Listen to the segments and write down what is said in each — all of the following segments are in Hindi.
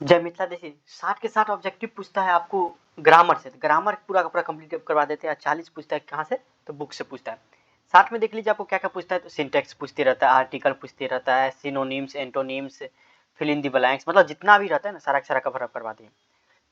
जय मिथिला। देखिए 60 के 60 ऑब्जेक्टिव पूछता है आपको ग्रामर से, तो ग्रामर पूरा का पूरा कंप्लीट करवा देते हैं। 40 पूछता है कहाँ से, तो बुक से पूछता है। 60 में देख लीजिए आपको क्या क्या पूछता है, तो सिंटेक्स पूछते रहता है, आर्टिकल पूछते रहता है, synonyms, antonyms, fill in the blanks, मतलब जितना भी रहता है ना सारा का सारा कवर अप करवा दिए।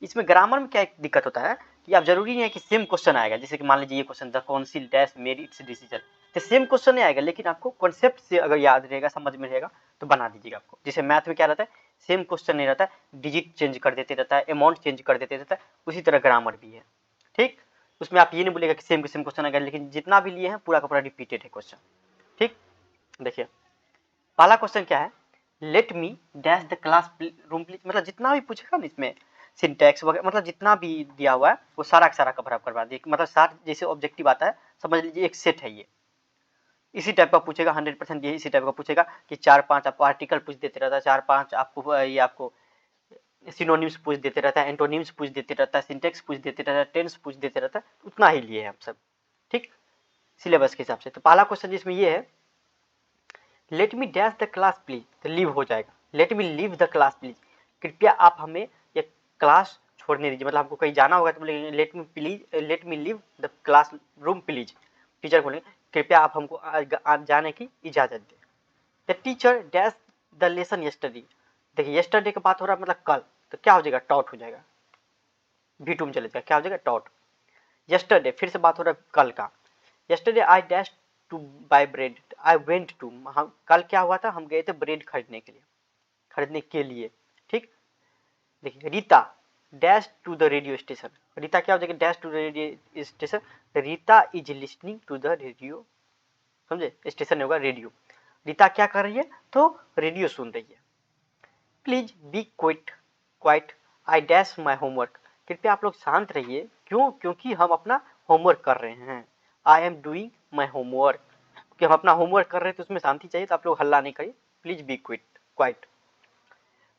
इसमें ग्रामर में क्या एक दिक्कत होता है कि आप जरूरी नहीं है कि सेम क्वेश्चन आएगा। जैसे कि मान लीजिए ये question, the council dash made it's decision, तो सेम क्वेश्चन नहीं आएगा, लेकिन आपको कॉन्सेप्ट से अगर याद रहेगा, समझ में रहेगा, तो बना दीजिएगा आपको। जैसे मैथ में क्या रहता है, सेम क्वेश्चन नहीं रहता है, डिजिट चेंज कर देते रहता है, अमाउंट चेंज कर देते रहता है, उसी तरह ग्रामर भी है। ठीक, उसमें आप ये नहीं बोलेगा कि सेम टू सेम क्वेश्चन आएगा, लेकिन जितना भी लिए हैं पूरा का पूरा रिपीटेड है क्वेश्चन। ठीक, देखिए पहला क्वेश्चन क्या है, let me dash the class room please, मतलब जितना भी पूछेगा ना इसमें सिंटैक्स वगैरह, मतलब जितना भी दिया हुआ है वो सारा का सारा कवर अप करवा दिए। मतलब 60 जैसे ऑब्जेक्टिव आता है, समझ लीजिए एक सेट है ये, इसी टाइप का पूछेगा 100%। ये इसी टाइप का पूछेगा कि 4-5 आपको आर्टिकल पूछ देते रहता है, 4-5 आपको ये आपको सिनोनिम्स पूछ देते रहता है, एंटोनिम्स पूछ देते रहता है, सिंटेक्स पूछ देते रहता है, टेंस पूछ देते रहता है, उतना ही लिए हैं हम सब। ठीक, सिलेबस के हिसाब से। तो पहला क्वेश्चन जिसमें ये है, let me dash the class please, तो लीव हो जाएगा, let me leave the class please, कृपया आप हमें ये क्लास छोड़ने दीजिए। मतलब आपको कहीं जाना होगा तो बोलेंगे let me please, let me leave the class room please. Teacher बोलेंगे कृपया आप हमको आज जाने की इजाजत दें। The teacher dash the lesson yesterday, देखिए यस्टरडे की बात हो रहा है, मतलब कल, तो क्या हो जाएगा, टॉट हो जाएगा, भी टू में चले जाएगा, क्या हो जाएगा, टॉट। यस्टरडे फिर से बात हो रहा है कल का, yesterday I dash to buy bread, I went to, कल क्या हुआ था, हम गए थे ब्रेड खरीदने के लिए, खरीदने के लिए। ठीक, देखिए Rita dash to the radio station, Rita क्या हो जाएगा, dash to the radio station, Rita is listening to the radio, समझे, स्टेशन होगा रेडियो, रीता क्या कर रही है, तो रेडियो सुन रही है। Please be quit, quiet, I dash my homework, कृपया आप लोग शांत रहिए, क्यों, क्योंकि हम अपना होमवर्क कर रहे हैं। I am doing my homework, क्योंकि हम अपना होमवर्क कर रहे हैं तो उसमें शांति चाहिए, तो आप लोग हल्ला नहीं करिए। Please be quit, quiet.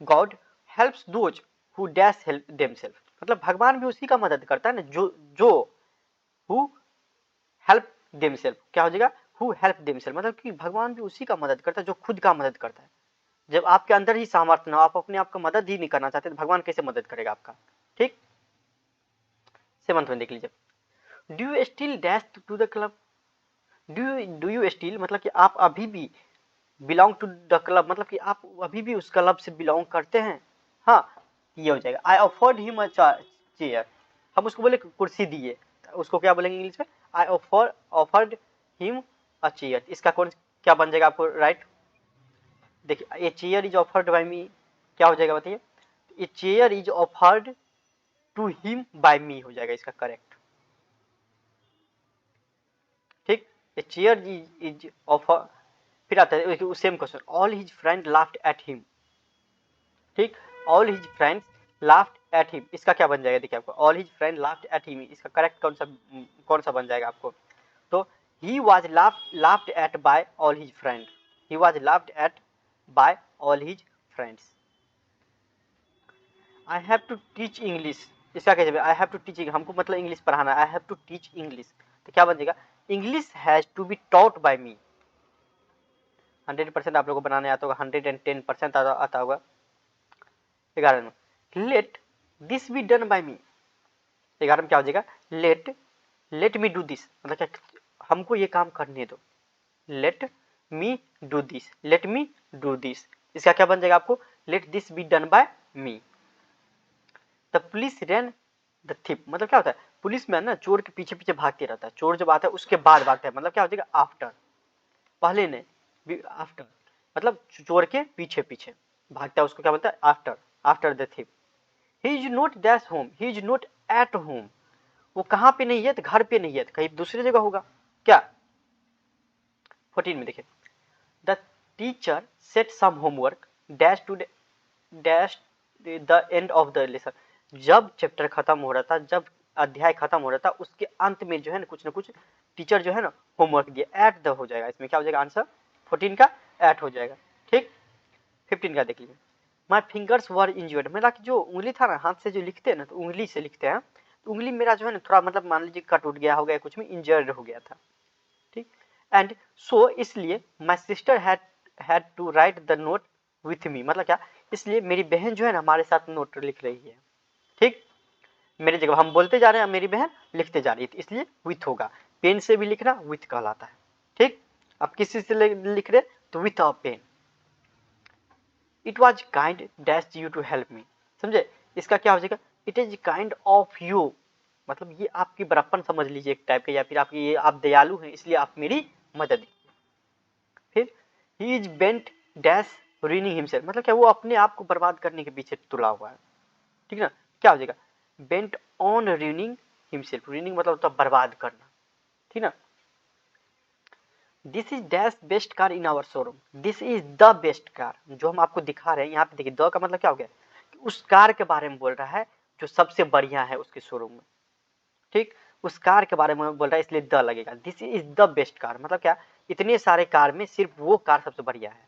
God helps those who dash help themselves, मतलब भगवान भी उसी का मदद करता है ना जो जो हु हेल्प देमसेल्फ, क्या हो जाएगा, हु हेल्प देमसेल्फ, मतलब कि भगवान भी उसी का मदद करता है जो खुद का मदद करता है। जब आपके अंदर ही सामर्थ्य ना हो, आप अपने आप का मदद ही नहीं करना चाहते, तो भगवान कैसे मदद करेगा आपका। ठीक, 7th में देख लीजिए, do you still dash to the club, do you still, मतलब कि आप अभी भी बिलोंग टू द क्लब, मतलब कि आप अभी भी उस क्लब से बिलोंग करते हैं। हाँ, ये हो जाएगा। आई ऑफर्ड हिम अ चेयर, हम उसको बोले कुर्सी दिए, उसको क्या बोलेंगे इंग्लिश में, I offered him a chair, इसका कौन क्या बन जाएगा आपको राइट। देखिए a chair is offered by me, क्या हो जाएगा बताइए, a chair is offered to him by me हो जाएगा इसका करेक्ट। ठीक, ए चेयर इज ऑफर, फिर आता है same question, all his friend laughed at him. ठीक, all his friends laughed at him, इसका क्या बन जाएगा, देखिए आपको all his friend laughed at him, इसका करेक्ट कौन सा बन जाएगा आपको, तो he was laughed at by all his friend, he was laughed at by all his friends. I have to teach English, इसका कैसे, आई हैव टू टीच, हमको मतलब इंग्लिश पढ़ाना, I have to teach English, तो क्या बन जाएगा, English has to be taught by me. 100% आप लोगों को बनाने आता होगा, 110% आता होगा। 11 में, let this be done by me, 11 में क्या हो जाएगा, लेट मी डू दिस, मतलब क्या, हमको ये काम करने दो, let me do this, let me do this, इसका क्या बन जाएगा आपको, let this be done by me. The police ran the thief, मतलब क्या होता है, पुलिस मैन ना चोर के पीछे पीछे भागते रहता है, चोर जब आता है उसके बाद भागता है, मतलब क्या हो जाएगा, आफ्टर, पहले नहीं, आफ्टर, मतलब चोर के पीछे पीछे भागता है, उसको क्या बोलता है, after, after the thief. He is not that home, he is not at home, वो कहाँ पे नहीं है, तो घर पे नहीं है, तो कहीं दूसरी जगह होगा क्या। 14 में देखिए, the teacher set some homework dash to dash the end of the lesson, जब चैप्टर खत्म हो रहा था, जब अध्याय खत्म हो रहा था, उसके अंत में जो है ना कुछ टीचर जो है ना होमवर्क दिया, एट द हो जाएगा, इसमें क्या हो जाएगा आंसर, 14 का एट हो जाएगा। ठीक, 15 का देख लीजिए, माई फिंगर्स वर इंजर्ड, मेरा जो उंगली था ना, हाथ से जो लिखते हैं ना, तो उंगली से लिखते हैं, तो उंगली मेरा जो है ना थोड़ा, मतलब मान लीजिए कट उठ गया हो गया, कुछ में इंजर्ड हो गया था। ठीक, एंड सो इसलिए my sister had to write the note with me, मतलब क्या, इसलिए मेरी बहन जो है ना हमारे साथ नोट लिख रही है, ठीक, मेरी जगह हम बोलते जा रहे हैं, मेरी बहन लिखते जा रही है, इसलिए विथ होगा। पेन से भी लिखना विथ कहलाता है, ठीक। आप किसी से लिख रहे तो with a pen. It was kind dash you to help me, समझे, इसका क्या हो जाएगा, it is kind of you, मतलब ये आपकी बड़प्पन समझ लीजिए एक टाइप के, या फिर आपकी ये आप दयालु हैं इसलिए आप मेरी मदद। फिर he is bent dash ruining himself, मतलब क्या वो अपने आप को बर्बाद करने के पीछे तुला हुआ है, ठीक ना, क्या हो जाएगा, bent on ruining himself, ruining मतलब होता है बर्बाद करना, ठीक ना। This is dash best car in our showroom, this is the best car, जो हम आपको दिखा रहे हैं यहाँ पे देखिए, द का मतलब क्या हो गया, उस कार के बारे में बोल रहा है जो सबसे बढ़िया है उसके शोरूम में, ठीक, उस कार के बारे में बोल रहा है इसलिए द लगेगा। This is the best car, मतलब क्या, इतने सारे कार में सिर्फ वो कार सबसे बढ़िया है,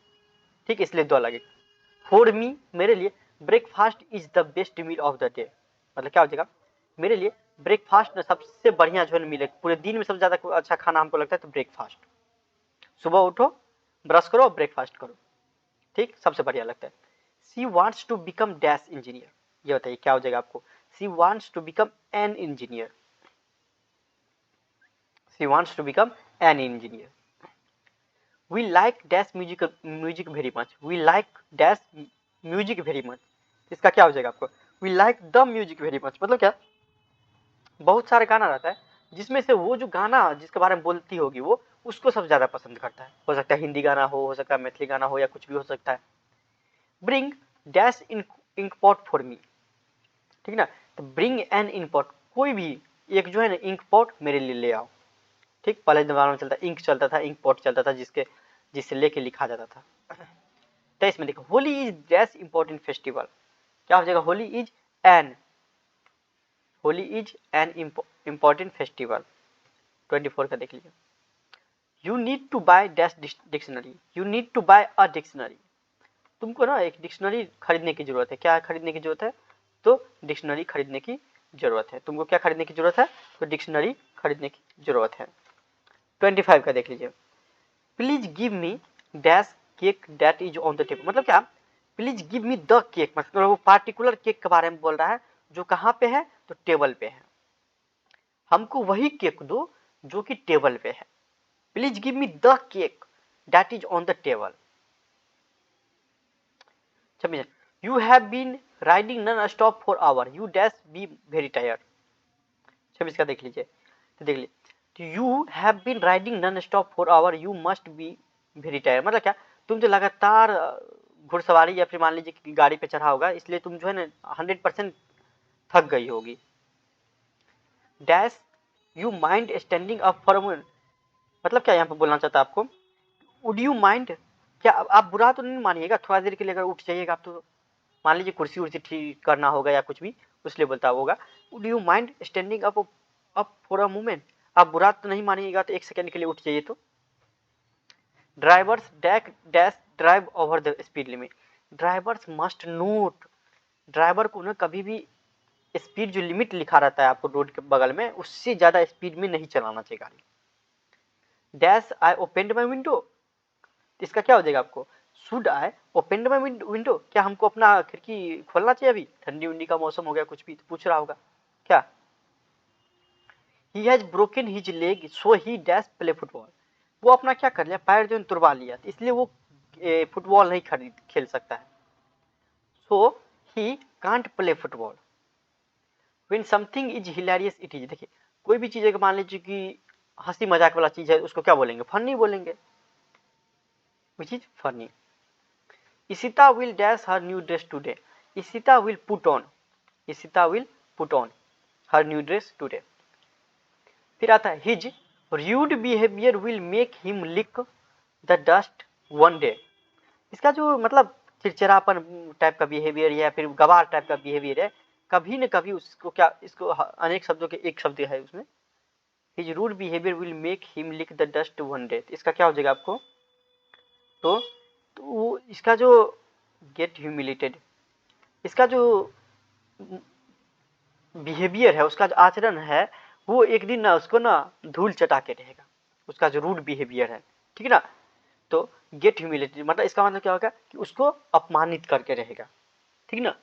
ठीक, इसलिए द लगेगा। फॉर मी, मेरे लिए, breakfast is the best meal of the day, मतलब क्या हो जाएगा, मेरे लिए ब्रेकफास्ट ना सबसे बढ़िया जो है मिले, पूरे दिन में सबसे ज्यादा अच्छा खाना हमको लगता है तो ब्रेकफास्ट, सुबह उठो, ब्रश करो, ब्रेकफास्ट करो, ठीक, सबसे बढ़िया लगता है। She wants to become dash engineer, ये बताइए क्या हो जाएगा आपको, she wants to become an engineer, she wants to become an engineer. We like dash music very much, we like dash music very much, इसका क्या हो जाएगा आपको, we like the music very much, मतलब क्या, बहुत सारे गाना रहता है जिसमें से वो जो गाना जिसके बारे में बोलती होगी वो उसको सबसे ज्यादा पसंद करता है, हो सकता है हिंदी गाना हो सकता है मैथिली गाना हो, या कुछ भी हो सकता है। Bring dash ink pot for me, ठीक ना, तो ब्रिंग एन इंक पॉट, कोई भी एक जो है ना इंक पॉट मेरे लिए ले आओ, ठीक, पहले जमाने में चलता इंक चलता था, इंक पॉट चलता था जिससे लेके लिखा जाता था। तो इसमें देखो, Holi is dash important festival, क्या हो जाएगा, Holi is an important festival, 24 का देख लीजिए। You need to buy dash dictionary, you need to buy a dictionary, तुमको ना एक डिक्शनरी खरीदने की जरूरत है, क्या खरीदने की जरूरत है, तो डिक्शनरी खरीदने की जरूरत है, तुमको क्या खरीदने की जरूरत है, तो डिक्शनरी खरीदने की जरूरत है। 25 का देख लीजिए, please give me dash cake that is on the table, मतलब क्या, please give me the cake, मतलब वो पार्टिकुलर केक के बारे में बोल रहा है जो कहाँ पे है, तो टेबल पे है, हमको वही केक दो जो कि टेबल पे है, please give me the cake that is on the table. You have been riding non stop for hour, you dash be very tired, 26 का देख लीजिए, तो देख लीजिए, you have been riding non stop for hour, you must be very tired, मतलब क्या, तुम जो लगातार घुड़सवारी या फिर मान लीजिए कि गाड़ी पे चढ़ा होगा इसलिए तुम जो है ना 100% थक गई होगी। Dash you mind standing up for a moment, मतलब क्या यहाँ पे बोलना चाहता है आपको, वुड यू माइंड, क्या आप बुरा तो नहीं मानिएगा, थोड़ा देर के लिए अगर उठ जाइएगा आप, तो मान लीजिए कुर्सी उर्सी ठीक करना होगा या कुछ भी उसलिए बोलता होगा, would you mind standing up for a moment, आप बुरा तो नहीं मानिएगा तो एक सेकंड के लिए उठ जाइए तो। Drivers dash drive over the speed limit, drivers must note, driver को ना कभी भी स्पीड जो लिमिट लिखा रहता है आपको रोड के बगल में उससे ज्यादा स्पीड में नहीं चलाना चाहिए गाड़ी। Dash I open my window, इसका क्या हो जाएगा आपको, should I open my window, क्या हमको अपना खिड़की खोलना चाहिए, अभी ठंडी उंडी का मौसम हो गया कुछ भी तो पूछ रहा होगा क्या। He has broken his leg so he dash play football, वो अपना क्या कर लिया, पैर जो तुड़वा लिया इसलिए वो फुटबॉल नहीं खरीद खेल सकता है। So he can't play football. When something is hilarious it is, देखिए कोई भी चीज मान लीजिए कि हंसी मजाक वाला चीज है उसको क्या बोलेंगे, फनी बोलेंगे, which is funny. Ishita will dash her new dress today, Ishita will put on, Ishita will put on her new dress today. फिर आता है his rude behaviour will make him lick the dust one day, इसका जो मतलब चिड़चिड़ापन टाइप का बिहेवियर या फिर गवार टाइप का बिहेवियर है, कभी न कभी उसको क्या, इसको अनेक शब्दों के एक शब्द है उसमें, his rude behaviour will make him lick the dust one day, इसका क्या हो जाएगा आपको, तो इसका जो गेट ह्यूमिलेटेड, इसका जो बिहेवियर है उसका जो आचरण है वो एक दिन ना उसको ना धूल चटा के रहेगा, उसका जो रूड बिहेवियर है, ठीक है ना। तो गेट ह्यूमिलेटेड मतलब इसका मतलब क्या होगा कि उसको अपमानित करके रहेगा, ठीक ना।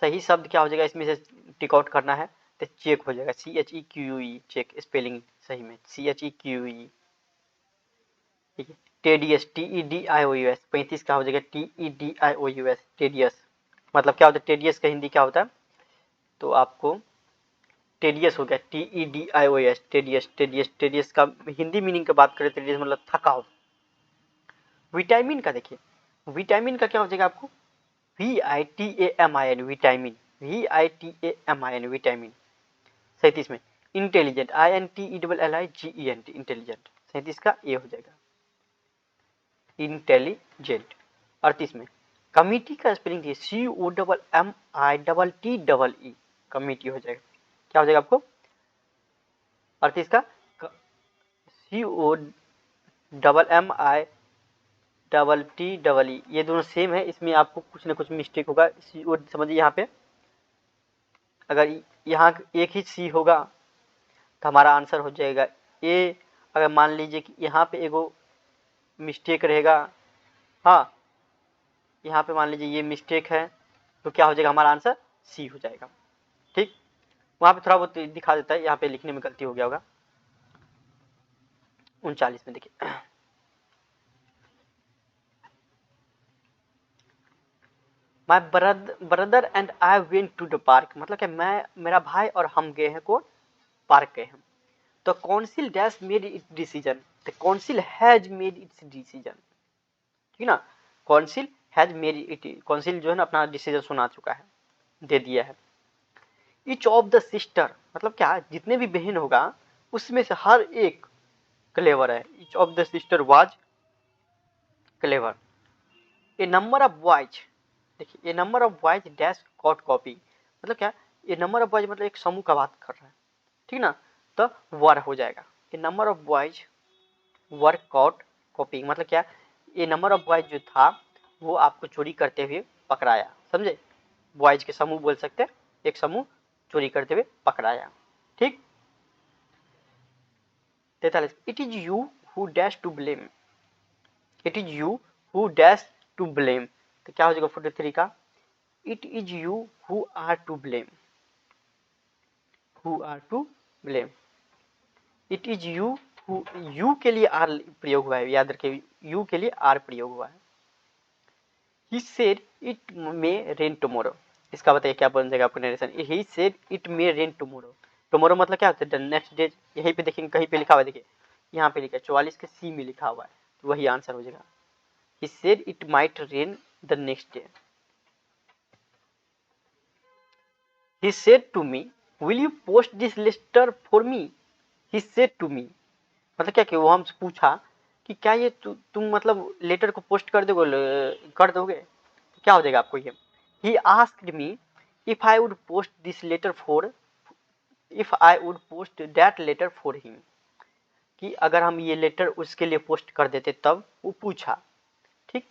सही शब्द क्या हो जाएगा इसमें से टिक आउट करना है तो चेक हो जाएगा, CHEQUE चेक, स्पेलिंग सही में CHEQUE, ठीक है। टेडियस TEDIOUS 35 का हो जाएगा TEDIOUS टेडियस, मतलब क्या होता है टेडियस का हिंदी क्या होता है, तो आपको टेडियस हो गया TEDIOS टेडियस। टेडियस टेडियस का हिंदी मीनिंग की बात करें टेडियस मतलब थकाव। विटामिन का देखिए, विटामिन का क्या हो जाएगा आपको VITAMIN विटामिन, VITAMIN विटामिन। 37 में इंटेलिजेंट INTELLIGENT इंटेलिजेंट, 37 का ए हो जाएगा इंटेलिजेंट। 38 में कमिटी का स्पेलिंग दिए COMMITEE कमिटी हो जाएगा, क्या हो जाएगा आपको 38 का COMMITEE, ये दोनों सेम है, इसमें आपको कुछ ना कुछ मिस्टेक होगा। CO समझिए यहाँ पे अगर यहाँ एक ही सी होगा तो हमारा आंसर हो जाएगा ए। अगर मान लीजिए कि यहाँ पे एगो मिस्टेक रहेगा, हाँ यहाँ पे मान लीजिए ये मिस्टेक है तो क्या हो जाएगा हमारा आंसर सी हो जाएगा, ठीक। वहाँ पे थोड़ा बहुत दिखा देता है, यहाँ पे लिखने में गलती हो गया होगा। 39 में देखिए my brother and I went to the park, मतलब क्या मैं मेरा भाई और हम गए हैं को पार्क गए हैं। तो council dash made it's decision, the council has made it's decision, ठीक ना। Council has made it, council जो है ना अपना डिसीजन सुना चुका है, दे दिया है। ईच ऑफ द सिस्टर मतलब क्या जितने भी बहन होगा उसमें से हर एक क्लेवर है। Each of the sister was clever. A number of boys, देखिए a number of boys dash caught copy, मतलब क्या ए नंबर ऑफ बॉयज मतलब एक समूह का बात कर रहा है, ठीक ना। तो वर हो जाएगा a number of boys were caught copy, मतलब क्या ए नंबर ऑफ बॉयज जो था वो आपको चोरी करते हुए पकड़ाया, समझे। बॉयज के समूह बोल सकते हैं, एक समूह चोरी करते हुए पकड़ाया, ठीक। 43 it is you who dash to blame, it is you who dash to blame, तो क्या हो जाएगा 43 का it is you who are to blame, who are to blame. It is you who, यू के लिए आर प्रयोग हुआ है, याद रखिए यू के लिए आर प्रयोग हुआ है। He said it may rain tomorrow, इसका बताइए क्या बन जाएगा आपका narration. He said it may rain tomorrow, tomorrow मतलब क्या होता है नेक्स्ट डे, यहीं पे देखेंगे कहीं पे लिखा हुआ है, देखिए यहाँ पे लिखा है 44 के सी में लिखा हुआ है, तो वही आंसर हो जाएगा। He said it might rain the next day. He said to me, will you post this letter for me? He said to me, मतलब क्या कि वो हमसे पूछा कि क्या ये तुम मतलब लेटर को पोस्ट कर दोगे, तो क्या हो जाएगा आपको ये। He asked me if I would post this letter for, if I would post that letter for him, कि अगर हम ये लेटर उसके लिए पोस्ट कर देते तब वो पूछा, ठीक।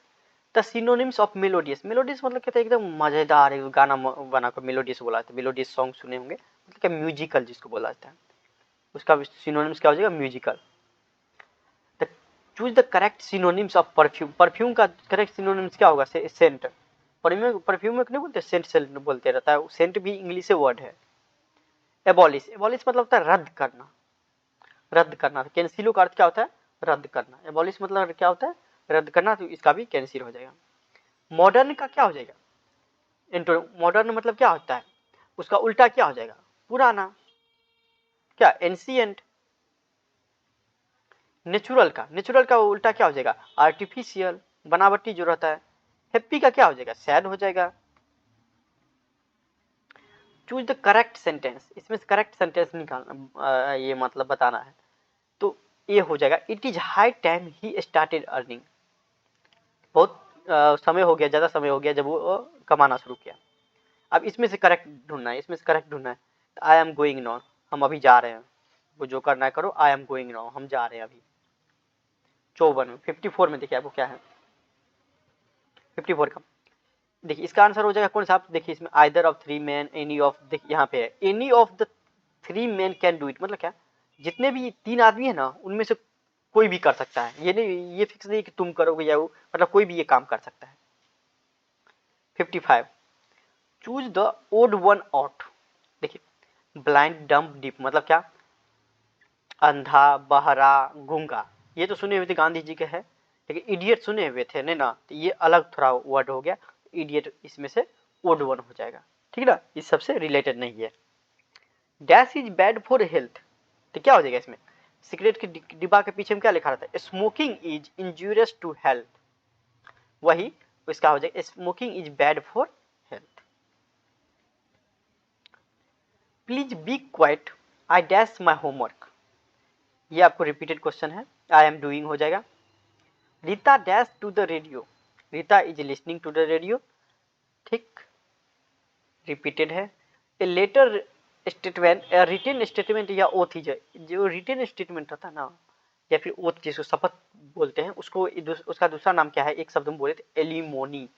The synonyms of melodious, melodious मतलब कहते हैं एकदम मजेदार गाना बना कर मेलोडियस बोला जाता है, मेलोडियस सॉन्ग सुने होंगे, मतलब क्या म्यूजिकल जिसको बोला जाता है, उसका सिनोनिम्स क्या हो जाएगा musical. Choose the correct synonyms of perfume, perfume का करेक्ट सिनोनिम्स क्या होगा सेंट, परफ्यूम में नहीं बोलते सेंट, सेंट बोलते रहता है, सेंट भी इंग्लिश से वर्ड है। एबॉलिश, एबॉलिश मतलब होता है रद्द करना, रद्द करना, कैंसिलो का अर्थ क्या होता है रद्द करना, एबॉलिश मतलब क्या होता है रद्द करना, तो इसका भी कैंसिल हो जाएगा। मॉडर्न का क्या हो जाएगा, मॉडर्न मतलब क्या होता है उसका उल्टा क्या हो जाएगा पुराना, क्या एंशिएंट। नेचुरल का उल्टा क्या हो जाएगा आर्टिफिशियल, बनावटी जो रहता है। हैप्पी का क्या हो जाएगा सैड हो जाएगा। चूज द करेक्ट सेंटेंस, इसमें से करेक्ट सेंटेंस निकालना, ये मतलब बताना है, तो ये हो जाएगा it is high time he started earning, बहुत समय हो गया, ज़्यादा समय हो गया जब वो कमाना शुरू किया। अब इसमें से करेक्ट ढूंढना है, इसमें से करेक्ट ढूंढना है। आई एम गोइंग नाउ, हम अभी जा रहे हैं, वो जो करना है करो, आई एम गोइंग नाउ हम जा रहे हैं अभी। 54 में 54 में देखिए आपको क्या है 54 का, देखिए इसका आंसर हो जाएगा कौन सा, आप देखिए इसमें either of three man, any of, देखिए यहाँ पे है any of the three man can do it, मतलब क्या जितने भी तीन आदमी है ना उनमें से कोई भी कर सकता है, ये नहीं, ये फिक्स नहीं कि तुम करोगे या वो, मतलब कोई भी ये काम कर सकता है। 55 choose the odd one out. देखिए ब्लाइंड डम्ब डीप मतलब क्या, अंधा बहरा गूंगा, ये तो सुने हुए थे गांधी जी के है, लेकिन इडियट सुने हुए थे नहीं ना, तो ये अलग थोड़ा वर्ड हो गया, इडियट इसमें से ओड वन हो जाएगा, ठीक है ना, इस सबसे रिलेटेड नहीं है। Dash is bad for health, तो क्या हो जाएगा इसमें, सिगरेट के डिब्बा के पीछे में क्या लिखा रहता है, smoking is injurious to health, वही इसका हो जाएगा smoking is bad for health. Please be quiet I dash my homework, ये आपको रिपीटेड क्वेश्चन है, आई एम डूइंग हो जाएगा। Rita dash to the radio, Rita is listening to the radio, ठीक, रिपीटेड है। A letter statement, written statement या ओथ, जो रिटेन स्टेटमेंट रहता है ना, या फिर ओथ जिसको शपथ बोलते हैं, उसको उसका दूसरा नाम क्या है, एक शब्द में बोले थे एलिमोनी,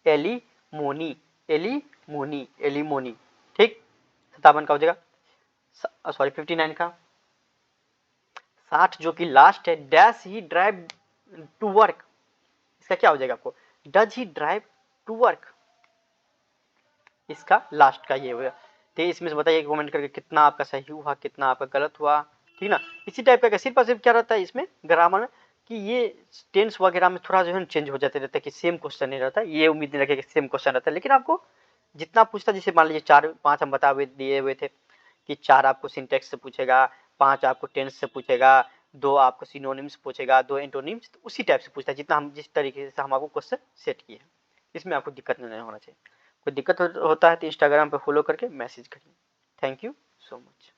एलिमोनी, एलिमोनी, एलिमोनी, ठीक। 57 का हो जाएगा, सॉरी 59 का। 60 जो कि लास्ट है, dash he drive to work, इसका क्या हो जाएगा आपको, does he drive to work, इसका लास्ट का ये हुआ। तो इसमें से बताइए कमेंट करके कितना आपका सही हुआ, कितना आपका गलत हुआ, ठीक ना। इसी टाइप का सिर्फ और सिर्फ क्या रहता है इसमें ग्रामर में, कि ये टेंस वगैरह में थोड़ा जो है चेंज हो जाते रहता है, कि सेम क्वेश्चन नहीं रहता, ये उम्मीद नहीं रखे कि सेम क्वेश्चन रहता है, लेकिन आपको जितना पूछता, जैसे मान लीजिए 4-5 हम बता दिए हुए थे, कि 4 आपको सिंटेक्स से पूछेगा, 5 आपको टेंस से पूछेगा, 2 आपको सिनोनिम्स पूछेगा, 2 एंटोनिम्स, तो उसी टाइप से पूछता है, जितना हम जिस तरीके से हम आपको क्वेश्चन सेट किए हैं, इसमें आपको दिक्कत नहीं होना चाहिए। कोई दिक्कत होता है तो इंस्टाग्राम पे फॉलो करके मैसेज करिए। Thank you so much.